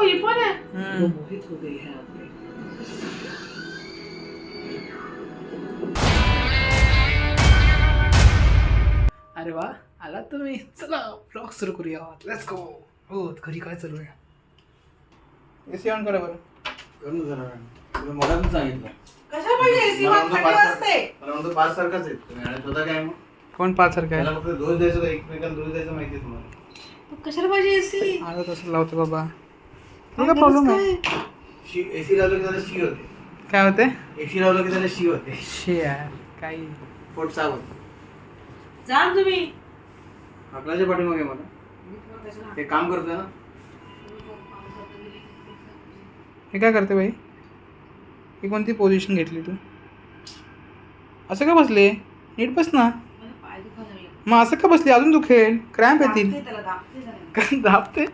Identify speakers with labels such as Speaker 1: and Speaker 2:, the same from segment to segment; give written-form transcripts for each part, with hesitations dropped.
Speaker 1: ये पण है।
Speaker 2: वो मोहित हो गई है आपने।
Speaker 1: अरे वा, आला तुम्ही. चला ब्लॉग सुरू करूया. Let's go. हो, घरी काय चालू आहे? एसी ऑन करा बरं.
Speaker 3: करून जरा तुला मगातून सांगितलं
Speaker 2: कशा पाहिजे एसी वर थंडी वाजते.
Speaker 3: मला म्हणतो पाच सारखाच आहे तुम्ही आणि तुझा काय मग
Speaker 1: कोण पाच सारखं
Speaker 3: त्याला
Speaker 1: आहे?
Speaker 3: फक्त दोष द्यायचं का एकमेकांना दोष द्यायचं माहिती आहे तुम्हाला
Speaker 2: कशाला पाहिजे एसी?
Speaker 1: आता तसं लावतो बाबा. काय प्रॉब्लेम आहे?
Speaker 3: एसी लावलं की त्याला शी होते
Speaker 1: काय होते?
Speaker 3: एसी लावलं की त्याला शी होते
Speaker 1: शे यार काही.
Speaker 3: पोट साफ होतं
Speaker 2: जा ना तुम्ही.
Speaker 3: आपल्याच्या पाठीमागे मला ते काम करतोय ना.
Speaker 1: हे काय करते बाई? ही कोणती पोझिशन घेतली तू? असं का बसले? नीट बस ना.
Speaker 2: पाय दुखायला लागले.
Speaker 1: मग असं का बसली? अजून दुखेल. क्रॅम्प येतील.
Speaker 2: दाबते त्याला, दाबते जरा.
Speaker 1: दाबते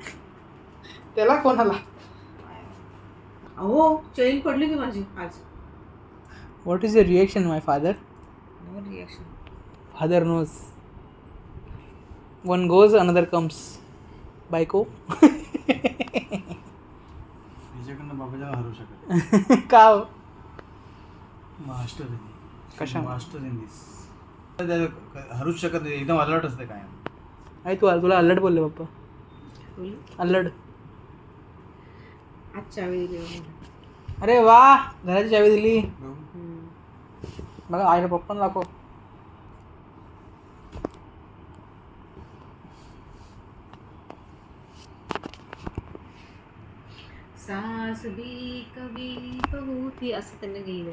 Speaker 1: त्याला कोणाला?
Speaker 2: अहो चैन पडली की माझी आज.
Speaker 1: What is the reaction my father?
Speaker 2: No reaction.
Speaker 1: Father knows. One goes another comes. बायको.
Speaker 3: तिच्याकडनं बाबाच्या हरू शकत
Speaker 1: का हो?
Speaker 3: मास्टर
Speaker 1: कशा?
Speaker 3: मास्टर इन दिस हरूच शकत नाही. एकदम अलर्ट असते काय
Speaker 1: आई तुला अल्लड बोलले पप्पा.
Speaker 2: बोलली
Speaker 1: अल्लड.
Speaker 2: आज चावी दिली.
Speaker 1: अरे वा, घराची चावी दिली. बघा आईला पप्पाला दाखव.
Speaker 2: सास भी कभी बहू थी असं त्यांनी लिहिलं.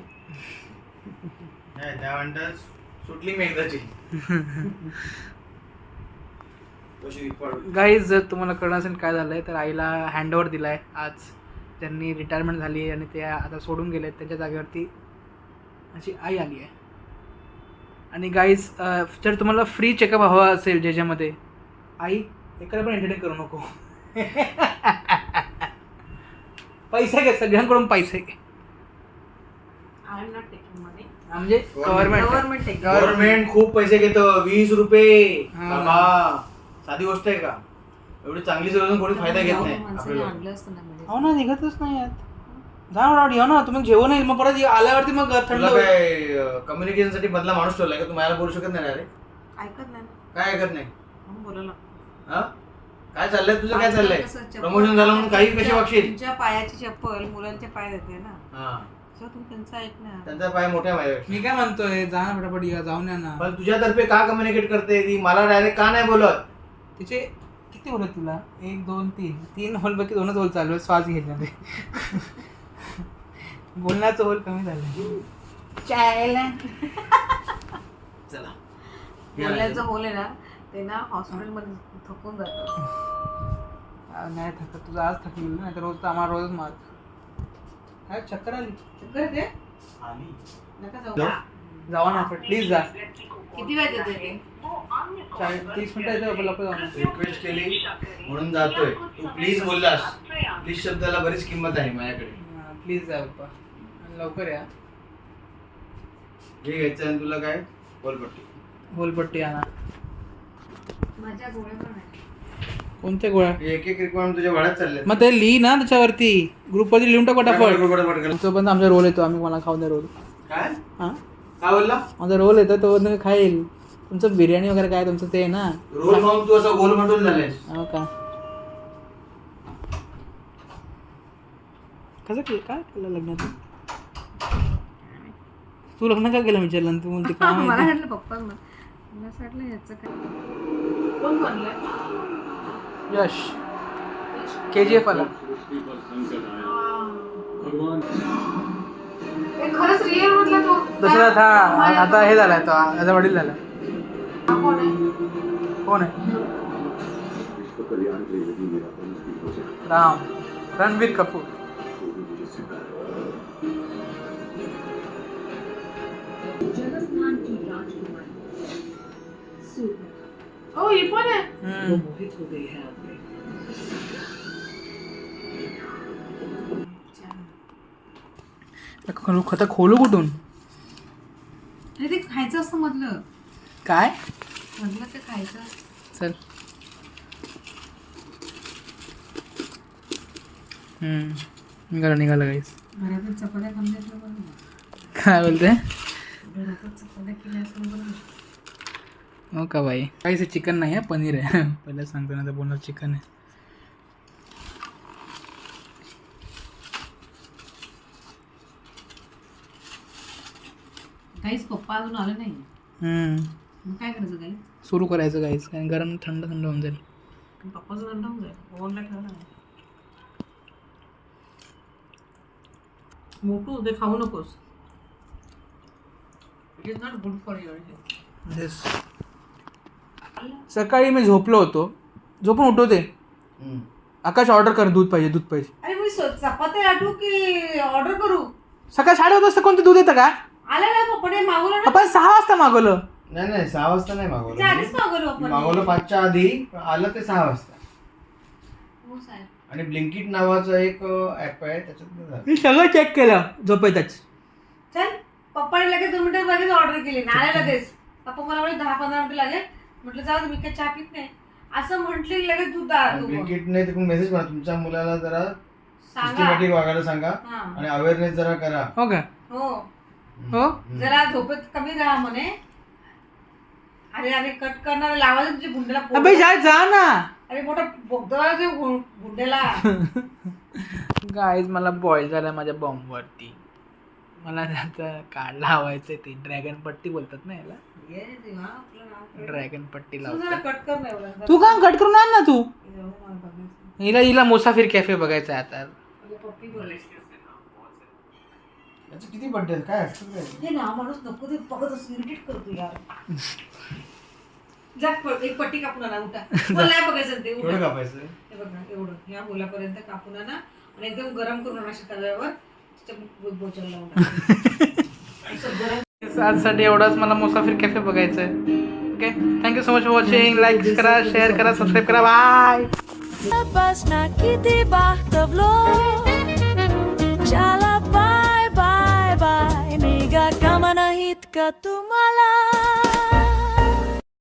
Speaker 3: नाही त्या म्हणतात सुटली मी एकदाची कशी पडली.
Speaker 1: गाईज जर तुम्हाला कळलं असेल काय झालं आहे तर आईला हँडओव्हर दिला आहे आज. त्यांनी रिटायरमेंट झाली आहे आणि ते आता सोडून गेले. त्यांच्या जागेवरती अशी आई आली आहे. आणि गाईज जर तुम्हाला फ्री चेकअप हवा असेल ज्याच्यामध्ये आई एखादा पण एंटरटेन करू नको. पैसे घे, सगळ्यांकडून पैसे घे.
Speaker 2: आय एम नॉट टेकिंग मनी.
Speaker 1: म्हणजे
Speaker 2: गव्हर्नमेंट
Speaker 3: गव्हर्नमेंट खूप पैसे घेतं. 20 रुपये.
Speaker 1: हा.
Speaker 3: बाबा साधी गोष्ट आहे का? एवढी चांगली सेवा कोणी फायदा घेत नाही आपल्याला.
Speaker 2: आणलं असतं ना मध्ये.
Speaker 1: हो ना, निघतच नाही आहेत. जा म्हणा या ना, तुम्ही जेवण येईल मग परत आल्यावरती मग थंड
Speaker 3: तुला
Speaker 1: होईल.
Speaker 3: काय कम्युनिकेशनसाठी मधला माणूस ठेवलाय का? तू मला बोलू शकत नाही ना रे?
Speaker 2: ऐकत नाही ना.
Speaker 3: काय ऐकत नाही?
Speaker 2: म्हणून बोलायला.
Speaker 3: हा काय चाललंय तुझं? काय चाललंय?
Speaker 2: कसं चप्पल-
Speaker 3: प्रमोशन झालं म्हणून काही कशी वागशील?
Speaker 2: तुमच्या पायाची चप्पल मुलांच्या पाय देते ना.
Speaker 3: हा
Speaker 2: सो तुम्ही त्यांचं ऐकणार.
Speaker 3: त्यांचा पाय मोठ्या माझ्यापेक्षा.
Speaker 1: मी काय म्हणतोय, जा ना फटाफट या, जाऊन या ना.
Speaker 3: पण तुझ्यातर्फे का कम्युनिकेट करते ती? मला डायरेक्ट का नाही बोलत?
Speaker 1: तिचे किती होल तुला? 1 2 3 होल बाकी 2च होल चालू आहे. श्वास घेण्यामध्ये बोलण्याचं होल कमी झालं.
Speaker 2: चायला
Speaker 3: चला
Speaker 2: बोलण्याचं बोले ना ते ना हॉस्पिटलमध्ये थकून जातं.
Speaker 1: नाही थकत. तुझं आज थकलेलं नाही तर रोज तर आम्हाला रोजच मार. काय चक्कर आली?
Speaker 2: चक्कर येते?
Speaker 3: आली.
Speaker 2: नका जाऊ.
Speaker 3: जाऊ?
Speaker 1: जावा ना प्लीज जा.
Speaker 2: किती वेळ देते ते?
Speaker 1: 30 मिनिटं येतं लवकर जाऊ ना.
Speaker 3: रिक्वेस्ट केली म्हणून जातोय. तू प्लीज बोललास. प्लीज शब्दाला बरीच किंमत आहे माझ्याकडे.
Speaker 1: प्लीज जा पप्पा आणि लवकर या.
Speaker 3: हे घ्यायचं आणि तुला काय बोलपट्टी.
Speaker 1: होलपट्टी आणा.
Speaker 2: माझ्या गोळ्या पण आहे.
Speaker 1: कोणत्या गोळ्या?
Speaker 3: एक एक रिक्वायरमेंट तुझ्या वाढत चालले.
Speaker 1: मग ते लिही ना त्याच्यावरती. ग्रुपवरती लिहून टाक फटाफट.
Speaker 3: काय
Speaker 1: तो पण आमचा रोल येतो. आम्ही मला खाऊ द्या रोल.
Speaker 3: काय
Speaker 1: हां
Speaker 3: बोलला?
Speaker 1: माझा रोल येतो तो तुम्ही खाईल. तुमचं बिर्याणी वगैरे काय तुमचं ते आहे ना.
Speaker 3: रोल खाऊन तू असं गोल म्हणून झालायस.
Speaker 1: हो का? कसं केलं? काय केलं लग्नात? तू लग्न का केलं विचारलं तू म्हणते काय
Speaker 2: मला
Speaker 1: माहिती?
Speaker 2: वाटलं पप्पा मला असं वाटलं ह्याचं काय. कोण बनलंय?
Speaker 1: यश KGF आला.
Speaker 2: खरंच रिअल मधला तो.
Speaker 1: दशरथ हा आता हे झालाय तो याचा वडील झाला.
Speaker 2: हा कोण आहे?
Speaker 1: कोण आहे? राम. रणबीर कपूर.
Speaker 2: ओ ये पण आहे.
Speaker 1: हम्म.
Speaker 2: मोहित हो गई है आपने.
Speaker 1: आता खोलू कुठून?
Speaker 2: अरे ते खायचं असतं मधलं.
Speaker 1: काय?
Speaker 2: मधलं ते खायचं असतं.
Speaker 1: चल निघाला गाईस.
Speaker 2: घरातच चपात्या खाल्ल्या असल्या बरं ना.
Speaker 1: काय बोलते
Speaker 2: घरातच चपात्या केल्या असल्या बरं ना.
Speaker 1: हो का बाई. काहीच चिकन नाही आहे, पनीर आहे. पहिलं सांगतो ना तर बोलणार चिकन आहे.
Speaker 2: काहीच पप्पा अजून आले नाही. मग काय करायचं काही
Speaker 1: सुरू करायचं काहीच, कारण गरम थंड होऊन जाईल.
Speaker 2: पप्पाचं थंड होऊन जाईल. ओव्हनला ठेवला मोठू ते खाऊ नकोस. It is not good for your
Speaker 1: yes. सकाळी मी झोपलो होतो, झोपून उठवते आकाश ऑर्डर कर, दूध पाहिजे.
Speaker 2: अरे मी चपात्या लाटू की ऑर्डर करू?
Speaker 1: सकाळी 8:30 वाजता कोणतं दूध येतं का?
Speaker 2: आलं ना पप्पाने मागवलं ना.
Speaker 1: आपण 6 वाजता मागवलं.
Speaker 3: नाही 6 वाजता नाही
Speaker 2: त्याच्या आधीच मागवलं आपण.
Speaker 3: मागवलं 5च्या आधी, आलं ते 6 वाजता.
Speaker 2: हो साहेब.
Speaker 3: आणि ब्लिंकिट नावाचं एक ऍप आहे, त्याच्यात
Speaker 1: मी सगळं चेक केलं झोपेतच.
Speaker 2: चल पप्पाने लगेच 2 मिनिटं लगेच ऑर्डर केली. नाही लगेच पप्पा मला म्हणे 10-15 मिनिटं लागेल. म्हटलं जाऊ मी काय चहा पित नाही असं म्हटली, लगेच दूध तू
Speaker 3: ब्लिंकिटने तिकडून मेसेज करा तुमच्या मुलाला जरा
Speaker 2: सांगा.
Speaker 3: सिस्टमॅटिक वागायला सांगा
Speaker 2: हा.
Speaker 3: आणि अवेअरनेस जरा करा.
Speaker 1: हो का?
Speaker 2: हो
Speaker 1: हो
Speaker 2: जरा झोपेत कमी राहा म्हणे. अरे कट करणार लावायचं तुझ्या गुंड्याला
Speaker 1: अबे जा ना.
Speaker 2: अरे मोठा बोगदा ते गुंड्याला.
Speaker 1: गाईज मला बॉईल झाला माझ्या बॉम्बवरती. मला त्याचा कार्ड लावायचं, ते ड्रॅगन पट्टी बोलतात ना याला. ड्रॅगन पट्टी लावतात.
Speaker 2: कट कर ना एवढं.
Speaker 1: तू काम कट करून आण ना तू.
Speaker 2: एवढं मला बघायचं.
Speaker 1: हिला मुसाफिर कॅफे बघायचा आहे आता.
Speaker 2: पप्पी बोलायची.
Speaker 3: याचे किती बड्डे काय असतं काय?
Speaker 2: हे ना माणूस नको ते बघत असं इरिटेट करतो यार. जा एक पट्टी कापून आणा. उठा. मला नाही बघायचं ते.
Speaker 3: एवढं कापायचं?
Speaker 2: हे बघ ना एवढं ह्या मुलापर्यंत कापून आणा आणि एकदम गरम करून आणा तव्यावर. बोचल लावून
Speaker 1: आजसाठी एवढाच. मला मुसाफिर कॅफे बघायचं आहे. Okay, thank you so much for watching. Like करा, शेअर करा, सबस्क्राईब करा. बाय.
Speaker 4: चला बाय बाय बाय. निघा कामा नाहीत का तुम्हाला?